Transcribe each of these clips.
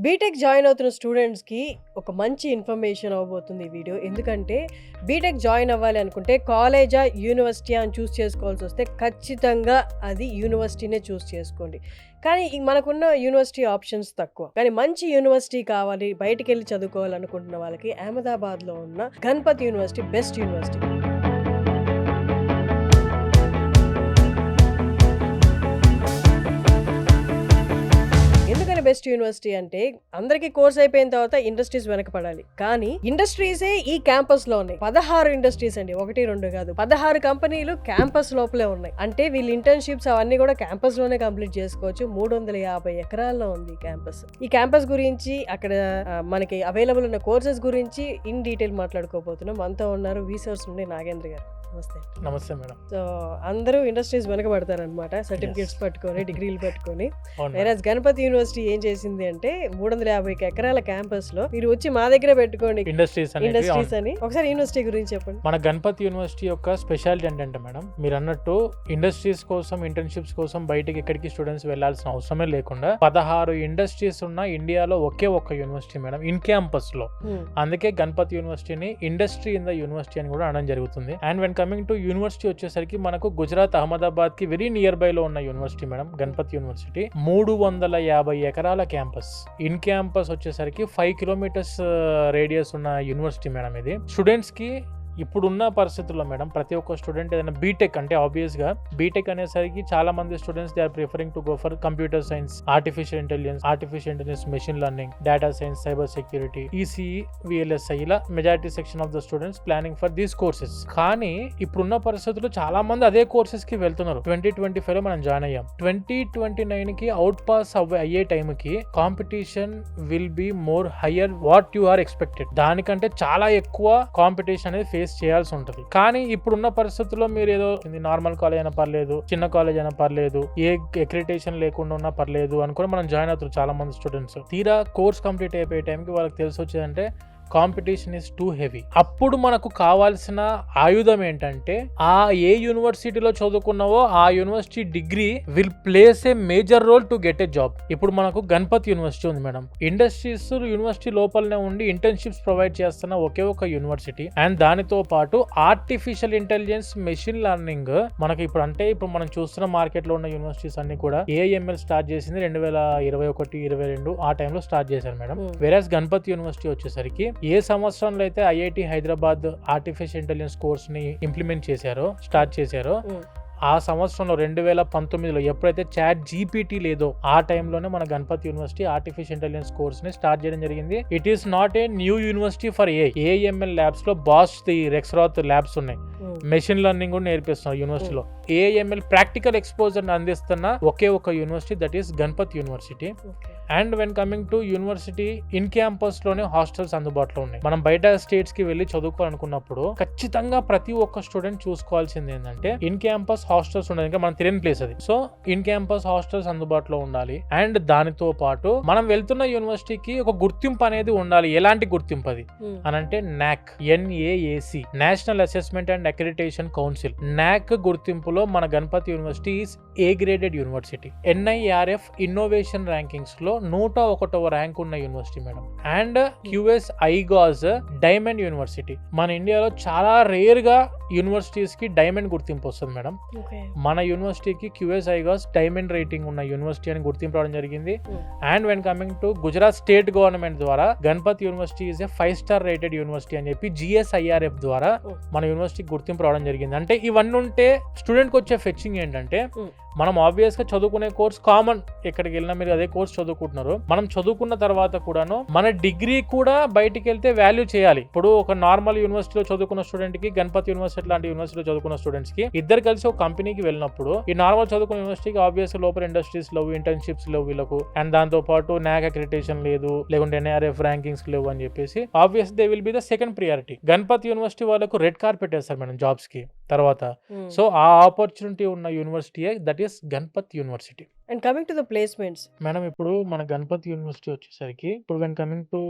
BTech join అవుతున్న స్టూడెంట్స్‌కి ఒక మంచి ఇన్ఫర్మేషన్ అవ్వబోతుంది ఈ వీడియో. ఎందుకంటే బీటెక్ జాయిన్ అవ్వాలి అనుకుంటే కాలేజా, యూనివర్సిటీయా అని చూస్ చేసుకోవాల్సొస్తే ఖచ్చితంగా అది యూనివర్సిటీనే చూస్ చేసుకోండి. కానీ మనకున్న యూనివర్సిటీ ఆప్షన్స్ తక్కువ. కానీ మంచి యూనివర్సిటీ కావాలి, బయటికెళ్ళి చదువుకోవాలనుకుంటున్న వాళ్ళకి అహ్మదాబాద్‌లో ఉన్న గణపత్ యూనివర్సిటీ బెస్ట్ యూనివర్సిటీ. ఎందుకని బెస్ట్ యూనివర్సిటీ అంటే అందరికీ కోర్స్ అయిపోయిన తర్వాత ఇండస్ట్రీస్ వెనకపడాలి. కానీ ఇండస్ట్రీసే ఈ క్యాంపస్‌లో ఉన్నాయి. 16 ఇండస్ట్రీస్ అండి. 1, 2 కాదు. 16 కంపెనీలు క్యాంపస్ లోపలే ఉన్నాయి. అంటే వీళ్ళు ఇంటర్న్‌షిప్స్ అవన్నీ కూడా క్యాంపస్‌లోనే కంప్లీట్ చేసుకోవచ్చు. 350 ఎకరాల్లో ఉంది ఈ క్యాంపస్. ఈ క్యాంపస్ గురించి అక్కడ మనకి అవైలబుల్ ఉన్న కోర్సెస్ గురించి ఇన్ డీటెయిల్ మాట్లాడుకోబోతున్నాం. మనతో ఉన్నారు వీసోర్స్ నుండి నాగేంద్ర గారు. నమస్తే. నమస్తే మేడం. సో అందరూ ఇండస్ట్రీస్ వెనకబడతారనమాట. సర్టిఫికేట్స్ పట్టుకొని, డిగ్రీలు పట్టుకొని. వైరాజ్ గణపతి యూనివర్సిటీ ఏం చేసింది అంటే 350 ఎకరాల క్యాంపస్ లో మీరు వచ్చి మా దగ్గర పెట్టుకోండి ఇండస్ట్రీస్ అని. ఒకసారి యూనివర్సిటీ గురించి చెప్పండి. మన గణపతి యూనివర్సిటీ యొక్క స్పెషాలిటీ ఏంటంటే మేడం, మీరు అన్నట్టు ఇండస్ట్రీస్ కోసం, ఇంటర్న్షిప్స్ కోసం బయటకి ఎక్కడికి స్టూడెంట్స్ వెళ్లాల్సిన అవసరమే లేకుండా 16 ఇండస్ట్రీస్ ఉన్న ఇండియాలో ఒకే ఒక్క యూనివర్సిటీ మేడం, ఇన్ క్యాంపస్ లో. అందుకే గణపతి యూనివర్సిటీని ఇండస్ట్రీ ఇన్ ద యూనివర్సిటీ అని కూడా అనడం జరుగుతుంది. And when coming to university వచ్చేసరికి మనకు గుజరాత్ అహ్మదాబాద్ కి వెరీ నియర్ బై లో ఉన్న యూనివర్సిటీ మేడం గణపతి యూనివర్సిటీ. 350 ఎకరాల క్యాంపస్. ఇన్ క్యాంపస్ వచ్చేసరికి 5 కిలోమీటర్స్ రేడియస్ ఉన్న యూనివర్సిటీ మేడం ఇది. స్టూడెంట్స్ కి ఇప్పుడున్న పరిస్థితుల్లో మేడం ప్రతి ఒక్క స్టూడెంట్ ఏదైనా బీటెక్ అంటే ఆబ్వియస్ గా బీటెక్ అనేసరికి చాలా మంది students they are preferring to go for computer science, artificial intelligence, machine learning, data science, cyber security, ECE, VLSI ఇలా majority section of the students planning for these courses. కానీ ఇప్పుడున్న పరిస్థితుల్లో చాలా మంది అదే కోర్సెస్ కి వెళ్తున్నారు. 2025 లో మనం జాయిన్ అయ్యాం. 2029 కి అవుట్ పాస్ అయ్యే టైం కి competition will be more higher what you are expected. దానికంటే చాలా ఎక్కువ కాంపిటీషన్ అనేది ఫేస్ చేయాల్సి ఉంటుంది. కానీ ఇప్పుడున్న పరిస్థితుల్లో మీరు ఏదో నార్మల్ కాలేజ్ అయినా పర్లేదు, చిన్న కాలేజ్ అయినా పర్లేదు, ఏ అక్రిడిటేషన్ లేకుండా ఉన్నా పర్లేదు అనుకుని మనం జాయిన్ అవుతారు చాలా మంది స్టూడెంట్స్. తీరా కోర్స్ కంప్లీట్ అయిపోయే టైంకి వాళ్ళకి తెలిసి వచ్చేదంటే కాంపిటీషన్ ఇస్ టూ హెవీ. అప్పుడు మనకు కావాల్సిన ఆయుధం ఏంటంటే ఆ ఏ యూనివర్సిటీలో చదువుకున్నావో ఆ university degree will place a major role to get a job. ఇప్పుడు మనకు గణపతి యూనివర్సిటీ ఉంది మేడం. ఇండస్ట్రీస్ యూనివర్సిటీ లోపలనే ఉండి ఇంటర్న్షిప్స్ ప్రొవైడ్ చేస్తున్న ఒకే ఒక యూనివర్సిటీ. అండ్ దానితో పాటు ఆర్టిఫిషియల్ ఇంటెలిజెన్స్, మెషిన్ లెర్నింగ్ మనకి ఇప్పుడు మనం చూస్తున్న మార్కెట్ లో ఉన్న యూనివర్సిటీస్ అన్ని కూడా ఏఎంఎల్ స్టార్ట్ చేసింది 2021-22 ఆ టైంలో స్టార్ట్ చేశారు మేడం. వేరేస్ గణపతి యూనివర్సిటీ వచ్చేసరికి ఏ సంవత్సరంలో అయితే IIT Hyderabad artificial intelligence course ని ఇంప్లిమెంట్ చేశారో, స్టార్ట్ చేశారో, ఆ సంవత్సరంలో 2019లో ఎప్పుడైతే చాట్ జీపీటీ లేదో ఆ టైంలోనే మన Ganapati university artificial intelligence course ని స్టార్ట్ చేయడం జరిగింది. It is not a new university for AML labs లో బాష్ ది రెక్స్రాత్ ల్యాబ్స్ ఉన్నాయి. మెషిన్ లెర్నింగ్ కూడా నేర్పిస్తున్నారు యూనివర్సిటీలో. ఏఎంఎల్ ప్రాక్టికల్ ఎక్స్పోజర్ అందిస్తున్న ఒకే ఒక university, that is Ganapathi university. And when coming to university in campus లోనే హాస్టల్స్ అందుబాటులో ఉన్నాయి. మనం బయట స్టేట్స్ కి వెళ్లి చదువుకోవాలనుకున్నప్పుడు ఖచ్చితంగా ప్రతి ఒక్క స్టూడెంట్ చూసుకోవాల్సింది ఏంటంటే ఇన్ క్యాంపస్ హాస్టల్స్ ఉండదు. ఇంకా మనం తెలియని ప్లేస్ అది. సో ఇన్ క్యాంపస్ హాస్టల్స్ అందుబాటులో ఉండాలి. అండ్ దానితో పాటు మనం వెళ్తున్న యూనివర్సిటీకి ఒక గుర్తింపు అనేది ఉండాలి. ఎలాంటి గుర్తింపు అది అనంటే నాక్, NAAC, national assessment and accreditation council. నాక్ గుర్తింపులో మన Ganapati university is a graded university. NIRF innovation rankings లో 101వ ర్యాంక్ ఉన్న university madam. And QS IGOS diamond university. మన ఇండియాలో చాలా రేర్ గా యూనివర్సిటీస్ కి డైమండ్ గుర్తింపు వస్తుంది మేడం. మన యూనివర్సిటీకి QS IGOS డైమండ్ రేటింగ్ ఉన్న యూనివర్సిటీ అని గుర్తింపు రావడం జరిగింది. And when coming to Gujarat state government ద్వారా Ganpati university is a 5 star rated university అని చెప్పి GSIRF ద్వారా మన యూనివర్సిటీకి గుర్తింపు రావడం జరిగింది. అంటే ఇవన్నీ ఉంటే స్టూడెంట్ కి వచ్చే ఫెచ్చింగ్ ఏంటంటే మనం ఆబ్వియస్ గా చదువుకునే కోర్స్ కామన్, ఎక్కడికి వెళ్ళినా మీరు అదే కోర్స్ చదువుకుంటున్నారు. మనం చదువుకున్న తర్వాత కూడాను మన డిగ్రీ కూడా బయటికి వెళ్తే వాల్యూ చేయాలి. ఇప్పుడు ఒక నార్మల్ యూనివర్సిటీలో చదువుకున్న స్టూడెంట్ కి, గణపతి యూనివర్సిటీ లాంటి యూనివర్సిటీలో చదువుకున్న స్టూడెంట్స్ కి ఇద్దరు కలిసి ఒక కంపెనీకి వెళ్ళినప్పుడు ఈ నార్మల్ చదువుకున్న యూనివర్సిటీకి ఆబ్వియస్ లోపల ఇండస్ట్రీస్ లేవు, ఇంటర్న్షిప్స్ లేవు వీళ్ళకు. అండ్ దాంతో పాటు నాక్ అక్రిడిటేషన్ లేదు, లేకుంటే NIRF ర్యాంకింగ్స్ లేవు అని చెప్పేసి obvious they will be the second priority. Ganpati university వాళ్ళకు రెడ్ కార్పెట్ వేస్తారు మేడం జాబ్స్ కి తర్వాత. సో ఆ ఆపర్చునిటీ ఉన్న university that is Ganpat university. And coming to the placements madam, ఇప్పుడు మన గణపతి యూనివర్సిటీ వచ్చేసరికి ఇప్పుడు when coming to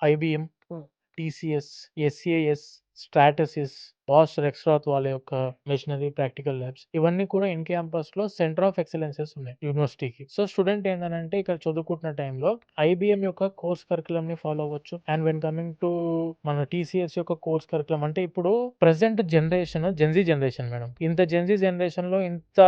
IBM, TCS, SAS, Stratasys, Bosch Rexroth వాళ్ళ యొక్క మెషినరీ ప్రాక్టికల్ ల్యాబ్స్ ఇవన్నీ కూడా ఇన్ క్యాంపస్ లో సెంటర్ ఆఫ్ ఎక్సలెన్సెస్ ఉన్నాయి యూనివర్సిటీకి. సో స్టూడెంట్ ఏంటంటే ఇక్కడ చదువుకుంటున్న టైంలో ఐబిఎం యొక్క కోర్స్ కరికులం ని ఫాలో అవ్వచ్చు. అండ్ వెన్ కమింగ్ టు మన టీసీఎస్ యొక్క కోర్స్ కరికులం అంటే ఇప్పుడు present generation Gen Z generation madam. ఇంత జెన్జీ జనరేషన్ లో ఇంత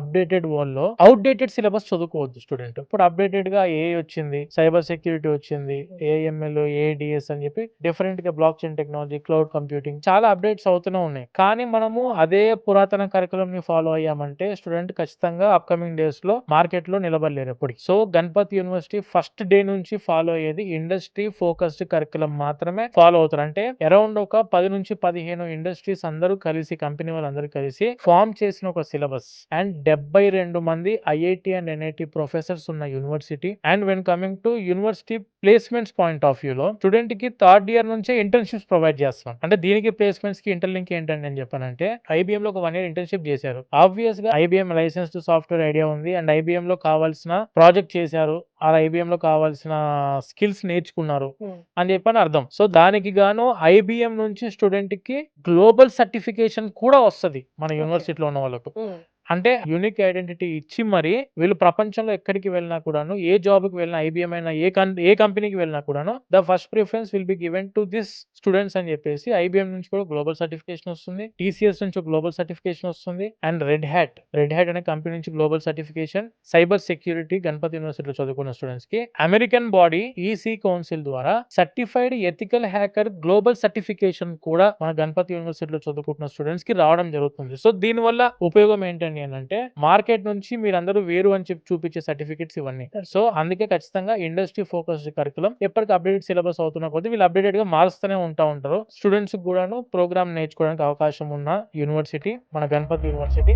అప్డేటెడ్ వరల్డ్ లో అవుట్డేటెడ్ సిలబస్ చదువుకోవద్దు స్టూడెంట్. ఇప్పుడు అప్డేటెడ్ గా ఏ వచ్చింది, సైబర్ సెక్యూరిటీ వచ్చింది, ఏఎంఎల్, ఏడిఎస్ అని చెప్పి డిఫరెంట్ గా block chain technology, cloud computing చాలా అప్డేట్స్ అవుతూనే ఉన్నాయి. కానీ మనము అదే పురాతన కరికులం ని ఫాలో అయ్యామంటే స్టూడెంట్ ఖచ్చితంగా అప్కమింగ్ డేస్ లో మార్కెట్ లో నిలబడలేరు ఎప్పటికి. So Ganapathi university first day నుంచి ఫాలో అయ్యేది ఇండస్ట్రీ ఫోకస్డ్ కరికులం మాత్రమే ఫాలో అవుతారు. అంటే అరౌండ్ ఒక 10 నుంచి 15 ఇండస్ట్రీస్ అందరూ కలిసి, కంపెనీ వాళ్ళందరూ కలిసి ఫామ్ చేసిన ఒక సిలబస్. అండ్ 72 మంది ఐఐటి అండ్ ఎన్ఐటి ప్రొఫెసర్స్ ఉన్న university. And when coming to university placements point of view లో స్టూడెంట్ కి థర్డ్ ఇయర్ నుంచే ఇంటర్న్షిప్స్ ప్రొవైడ్ చేస్తున్నాం. అంటే దీనికి ప్లేస్మెంట్స్ కి ఇంటర్లింక్ ఏంటంటే నేను చెప్పానంటే ఐబిఎం లో ఒక 1 year ఇంటర్న్షిప్ చేశారు. ఆబ్వియస్ గా ఐబిఎం లైసెన్స్డ్ సాఫ్ట్వేర్ ఐడియా ఉంది అండ్ ఐబిఎం లో కావాల్సిన ప్రాజెక్ట్ చేశారు, ఆ ఐబిఎం లో కావాల్సిన స్కిల్స్ నేర్చుకున్నారు అని చెప్పని అర్థం. సో దానికి గాను ఐబిఎం నుంచి స్టూడెంట్ కి గ్లోబల్ సర్టిఫికేషన్ కూడా వస్తది మన యూనివర్సిటీలో ఉన్న వాళ్ళకు. అంటే యూనిక్ ఐడెంటిటీ ఇచ్చి మరి వీళ్ళు ప్రపంచంలో ఎక్కడికి వెళ్ళినా కూడాను, ఏ జాబ్ కి వెళ్ళినా, ఐబిఎం అయినా ఏ కంపెనీకి వెళ్ళినా కూడాను the first preference will be given to this students అని చెప్పేసి ఐబిఎం నుంచి కూడా గ్లోబల్ సర్టిఫికేషన్ వస్తుంది, టీసీఎస్ నుంచి గ్లోబల్ సర్టిఫికేషన్ వస్తుంది, అండ్ రెడ్ హ్యాట్ అనే కంపెనీ నుంచి global certification. Cyber security Ganapathi యూనివర్సిటీలో చదువుకున్న స్టూడెంట్స్ కి అమెరికన్ బాడీ ఈసీ కౌన్సిల్ ద్వారా certified ethical hacker global certification కూడా మన గణపతి యూనివర్సిటీలో చదువుకుంటున్న స్టూడెంట్స్ కి రావడం జరుగుతుంది. సో దీని వల్ల ఉపయోగం ఏంటంటే మార్కెట్ నుంచి మీరందరూ వేరు అని చెప్పి చూపించే సర్టిఫికెట్స్ ఇవన్నీ. సో అందుకే ఖచ్చితంగా ఇండస్ట్రీ ఫోకస్డ్ కరికులం ఎప్పటికి అప్డేట్ సిలబస్ అవుతున్న కొద్దీ వీళ్ళు అప్డేటెడ్ గా మారుస్తూనే ఉంటారు. స్టూడెంట్స్ కూడాను ప్రోగ్రామ్ నేర్చుకోవడానికి అవకాశం ఉన్న యూనివర్సిటీ మన గణపతి యూనివర్సిటీ.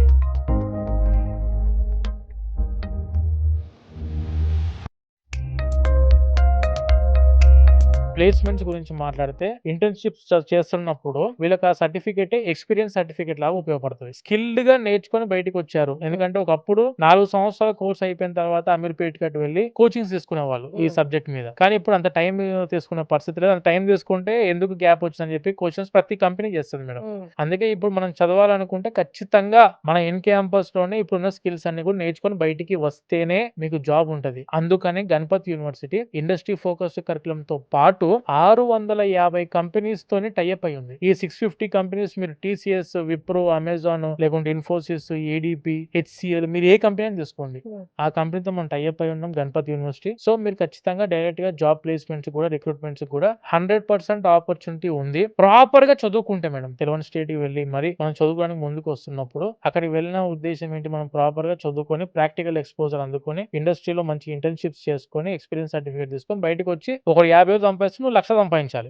ప్లేస్మెంట్స్ గురించి మాట్లాడితే ఇంటర్న్షిప్స్ చేస్తున్నప్పుడు వీళ్ళకి ఆ సర్టిఫికేట్ ఎక్స్పీరియన్స్ సర్టిఫికేట్ లాగా ఉపయోగపడుతుంది. స్కిల్డ్ గా నేర్చుకొని బయటకు వచ్చారు. ఎందుకంటే ఒకప్పుడు 4 సంవత్సరాల కోర్స్ అయిపోయిన తర్వాత అమీర్పేట్ కట్ వెళ్ళి కోచింగ్స్ తీసుకునేవాళ్ళు ఈ సబ్జెక్ట్ మీద. కానీ ఇప్పుడు అంత టైం తీసుకునే పరిస్థితి లేదు. అంత టైం తీసుకుంటే ఎందుకు గ్యాప్ వచ్చిందని చెప్పి కోచింగ్స్ ప్రతి కంపెనీ చేస్తుంది మేడం. అందుకే ఇప్పుడు మనం చదవాలనుకుంటే ఖచ్చితంగా మన ఇన్ క్యాంపస్ లోనే ఇప్పుడున్న స్కిల్స్ అన్ని కూడా నేర్చుకొని బయటికి వస్తేనే మీకు జాబ్ ఉంటది. అందుకని Ganapathi university industry focused curriculum తో పాటు 650 కంపెనీస్ తోని టైఅప్ అయి ఉంది. ఈ 650 కంపెనీస్ మీరు టీసీఎస్, విప్రో, అమెజాన్, లేకుంటే ఇన్ఫోసిస్, ఏడిపి, హెచ్సిఎల్ మీరు ఏ కంపెనీ తీసుకోండి, ఆ కంపెనీతో మనం టైఅప్ అయి ఉన్నాం గణపతి యూనివర్సిటీ. సో మీరు ఖచ్చితంగా డైరెక్ట్ గా జాబ్ ప్లేస్మెంట్స్ కూడా, రిక్రూట్మెంట్స్ కూడా 100% ఆపర్చునిటీ ఉంది. ప్రాపర్ గా చదువుకుంటే మేడం. తెలియని స్టేట్ కి వెళ్ళి మరి మనం చదువుకోవడానికి ముందుకు వస్తున్నప్పుడు అక్కడికి వెళ్ళిన ఉద్దేశం ఏంటి, మనం ప్రాపర్ గా చదువుకొని ప్రాక్టికల్ ఎక్స్పోజర్ అందుకొని ఇండస్ట్రీలో మంచి ఇంటర్న్షిప్స్ చేసుకొని ఎక్స్పీరియన్స్ సర్టిఫికేట్ తీసుకొని బయటకు వచ్చి ఒక 50 సంపాదించి నువ్వు 1,00,000 సంపాదించాలి.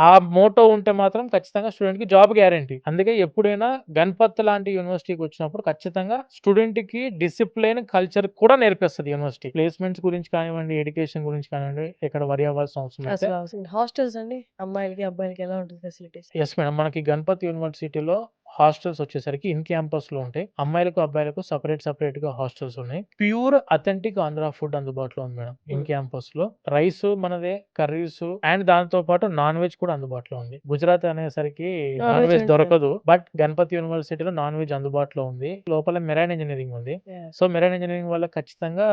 ఆ మోటో ఉంటే మాత్రం ఖచ్చితంగా స్టూడెంట్ కి జాబ్ గ్యారంటీ. అందుకే ఎప్పుడైనా గణపత్ లాంటి యూనివర్సిటీకి వచ్చినప్పుడు ఖచ్చితంగా స్టూడెంట్ కి డిసిప్లిన్ కల్చర్ కూడా నేర్పిస్తుంది యూనివర్సిటీ. ప్లేస్మెంట్స్ గురించి కానివ్వండి, ఎడ్యుకేషన్ గురించి కానివ్వండి, ఇక్కడ వరి అవ్వాల్సిన అవసరం అయితే. హాస్టల్స్ అండి, అమ్మాయిలకి అబ్బాయిలకి ఎలా ఉంటుంది ఫెసిలిటీస్? ఎస్ మేడం, మనకి గణపతి యూనివర్సిటీలో హాస్టల్స్ వచ్చేసరికి ఇన్ క్యాంపస్ లో ఉంటాయి. అమ్మాయిలకు అబ్బాయిలకు సపరేట్ గా హాస్టల్స్ ఉన్నాయి. ప్యూర్ అథెంటిక్ ఆంధ్ర ఫుడ్ అందుబాటులో ఉంది మేడం ఇన్ క్యాంపస్ లో. రైస్ మనదే, కర్రీస్ అండ్ దాంతో పాటు నాన్ వెజ్ కూడా అందుబాటులో ఉంది. గుజరాత్ అనేసరికి నాన్ వెజ్ దొరకదు, బట్ గణపతి యూనివర్సిటీలో నాన్ వెజ్ అందుబాటులో ఉంది. లోపల మెరైన్ ఇంజనీరింగ్ ఉంది. సో మెరైన్ ఇంజనీరింగ్ వల్ల ఖచ్చితంగా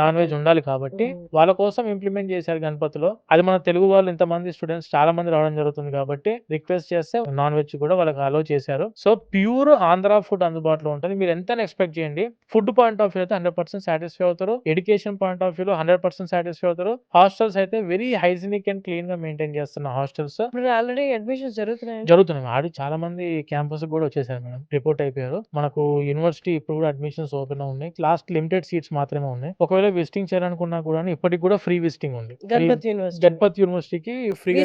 నాన్ వెజ్ ఉండాలి కాబట్టి వాళ్ళ కోసం ఇంప్లిమెంట్ చేశారు గణపతిలో. అది మన తెలుగు వాళ్ళు ఇంతమంది స్టూడెంట్స్ చాలా మంది రావడం జరుగుతుంది కాబట్టి రిక్వెస్ట్ చేస్తే నాన్ వెజ్ కూడా వాళ్ళకి అలో చేశారు. సో ప్యూర్ ఆంధ్ర ఫుడ్ అందుబాటులో ఉంటుంది. మీరు ఎంత ఎక్స్పెక్ట్ చేయండి. ఫుడ్ పాయింట్ ఆఫ్ వ్యూ అయితే 100% సాటిస్ఫై అవుతారు. ఎడ్యుకేషన్ పాయింట్ ఆఫ్ వ్యూ లో 100% సాటిస్ఫై అవుతారు. హాస్టల్స్ అయితే వెరీ హైజీనిక్ అండ్ క్లీన్ గా మెయింటైన్ చేస్తున్న హాస్టల్స్. ఆల్రెడీ అడ్మిషన్స్ జరుగుతున్నాయి. ఆడి చాలా మంది క్యాంపస్ కూడా వచ్చేసారు మేడం, రిపోర్ట్ అయిపోయారు. మనకు యూనివర్సిటీ ఇప్పుడు కూడా అడ్మిషన్స్ ఓపెన్ ఉన్నాయి. లాస్ట్ లిమిటెడ్ సీట్స్ మాత్రమే ఉన్నాయి. ఒకవేళ విజిటింగ్ చేయాలనుకున్నా కూడా ఇప్పటికి కూడా ఫ్రీ విజిటింగ్ ఉంది. గణపతి యూనివర్సిటీకి ఫ్రీ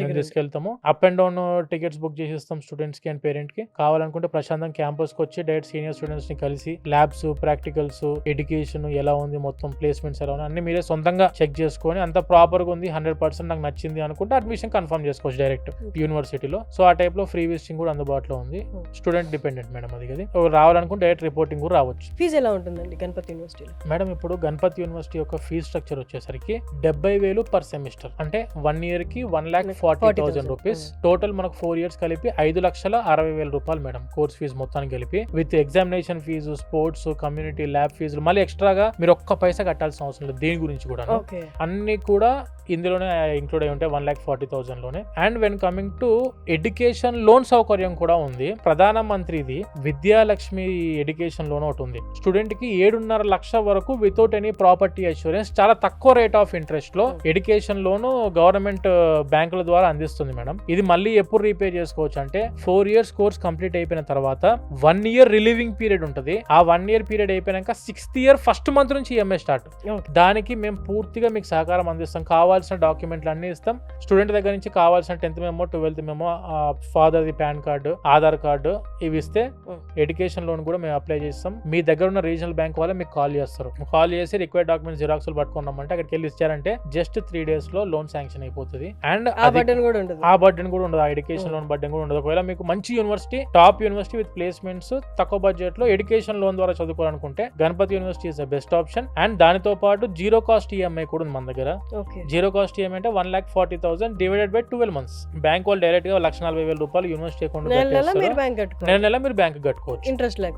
తీసుకెళ్తాము. Up and down tickets book చేసిస్తాం. స్టూడెంట్స్ కి అండ్ పేరెంట్ కి. కావాలనుకుంటే ప్రశాంతం క్యాంపస్ కి వచ్చి డైరెక్ట్ సీనియర్ స్టూడెంట్స్ ని కలిసి ల్యాబ్స్, ప్రాక్టికల్స్, ఎడ్యుకేషన్ ఎలా ఉంది, మొత్తం ప్లేస్మెంట్స్ ఎలా ఉంది అన్ని మీరే సొంతంగా చెక్ చేసుకొని అంత ప్రాపర్ గా ఉంది 100% నాకు నచ్చింది అనుకుంటే అడ్మిషన్ కన్ఫర్మ్ చేసుకోవచ్చు డైరెక్ట్ యూనివర్సిటీలో. సో ఆ టైప్ లో ఫ్రీ విజిటింగ్ కూడా అందుబాటులో ఉంది. స్టూడెంట్ డిపెండెంట్ మేడం అది. రావాలనుకుంటే డైరెక్ట్ రిపోర్టింగ్ కూడా రావచ్చు. ఫీజు ఎలా ఉంటుందండి గణపతి యూనివర్సిటీలో? మేడం ఇప్పుడు గణపతి యూనివర్సిటీ యొక్క ఫీజ్ స్ట్రక్చర్ వచ్చేసరికి 70,000 పర్ సెమిస్టర్, అంటే 1 year కి 1,40,000 రూపీస్. టోటల్ మనకు 4 years కలిపి 5,60,000 రూపాయలు మేడం కోర్స్ ఫీజు మొత్తానికి కలిపి, with examination fee, sports, community, lab ఫీజులు మళ్ళీ ఎక్స్ట్రాగా మీరు ఒక్క పైసా కట్టాల్సిన అవసరం లేదు. దీని గురించి కూడా అన్ని కూడా ఇందులోనే ఇంక్లూడ్ అయి ఉంటాయి 1,40,000 లోనే. And when coming to education loan సౌకర్యం కూడా ఉంది. ప్రధానమంత్రిది విద్యాలక్ష్మి ఎడ్యుకేషన్ లోన్ ఒకటి ఉంది. స్టూడెంట్ కి 7.5 లక్షల వరకు వితౌట్ ఎనీ ప్రాపర్టీ అష్యూరెన్స్ చాలా తక్కువ రేట్ ఆఫ్ ఇంట్రెస్ట్ లో ఎడ్యుకేషన్ లోన్ గవర్నమెంట్ బ్యాంకుల ద్వారా అందిస్తుంది మేడం. ఇది మళ్ళీ ఎప్పుడు రీపే చేసుకోవచ్చు అంటే 4 years కోర్స్ కంప్లీట్ అయిపోయిన తర్వాత 1 year రిలీవింగ్ పీరియడ్ ఉంటుంది. ఆ 1 year పీరియడ్ అయిపోయాక 6th year ఫస్ట్ మంత్ నుంచి ఈఎంఐ స్టార్ట్. దానికి మేము పూర్తిగా మీకు సహకారం అందిస్తాం. కావాల్సిన డాక్యుమెంట్లు అన్ని ఇస్తాం. స్టూడెంట్ దగ్గర నుంచి కావాల్సిన 10th memo, 12th memo, father the pan card, Aadhaar card ఇవి ఇస్తే ఎడ్యుకేషన్ లోన్ కూడా మేము అప్లై చేస్తాం. మీ దగ్గర ఉన్న రీజనల్ బ్యాంక్ వాళ్ళే మీకు కాల్ చేస్తారు. కాల్ చేసి రిక్వైర్డ్ డాక్యుమెంట్స్ జిరాక్స్ పట్టుకున్నామంటే అక్కడికి వెళ్ళి ఇచ్చారంటే జస్ట్ 3 days లో లోన్ శాంక్షన్ అయిపోతుంది. అండ్ ఆ బర్డెన్ కూడా ఉండదు. ఆ ఎడ్యుకేషన్ లోన్ బర్డెన్ కూడా ఉండదు. ఒకవేళ మీకు మంచి university, top university with placements, తక్కువ బడ్జెట్ లో ఎడ్యుకేషన్ లోన్ ద్వారా చదువుకోవాలనుకుంటే Ganpati university is the best option. And దానితో పాటు జీరో కాస్ట్ ఈఎంఐ కూడా ఉంది మన దగ్గర. జీరో కాస్ట్ ఈఎంఐ అంటే 1,40,000 డివైడెడ్ బై 12 months. బ్యాంక్ వాళ్ళు డైరెక్ట్ గా 1,40,000 రూపాయలు యూనివర్సిటీ అకౌంట్ నెల నెల మీరు బ్యాంక్ కట్టుకోవచ్చు.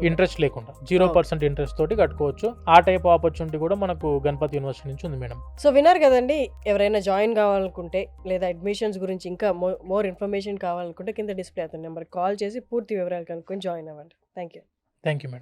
ఇంట్రెస్ట్ లేకుండా 0% ఇంట్రెస్ట్ తోటి కట్టుకోవచ్చు. ఆ టైప్ ఆపర్చునిటీ కూడా మనకు గణపతి యూనివర్సిటీ నుంచి ఉంది మేడం. సో విన్నారు కదండి, ఎవరైనా జాయిన్ కావాలనుకుంటే లేదా అడ్మిషన్స్ గురించి ఇంకా మోర్ ఇన్ఫర్మేషన్ కావాలనుకుంటే కింద డిస్ప్లే అవుతున్న నెంబర్ కాల్ చేసి పూర్తి వివరాలు కనుక్కొని జాయిన్ అవ్వండి. Thank you madam.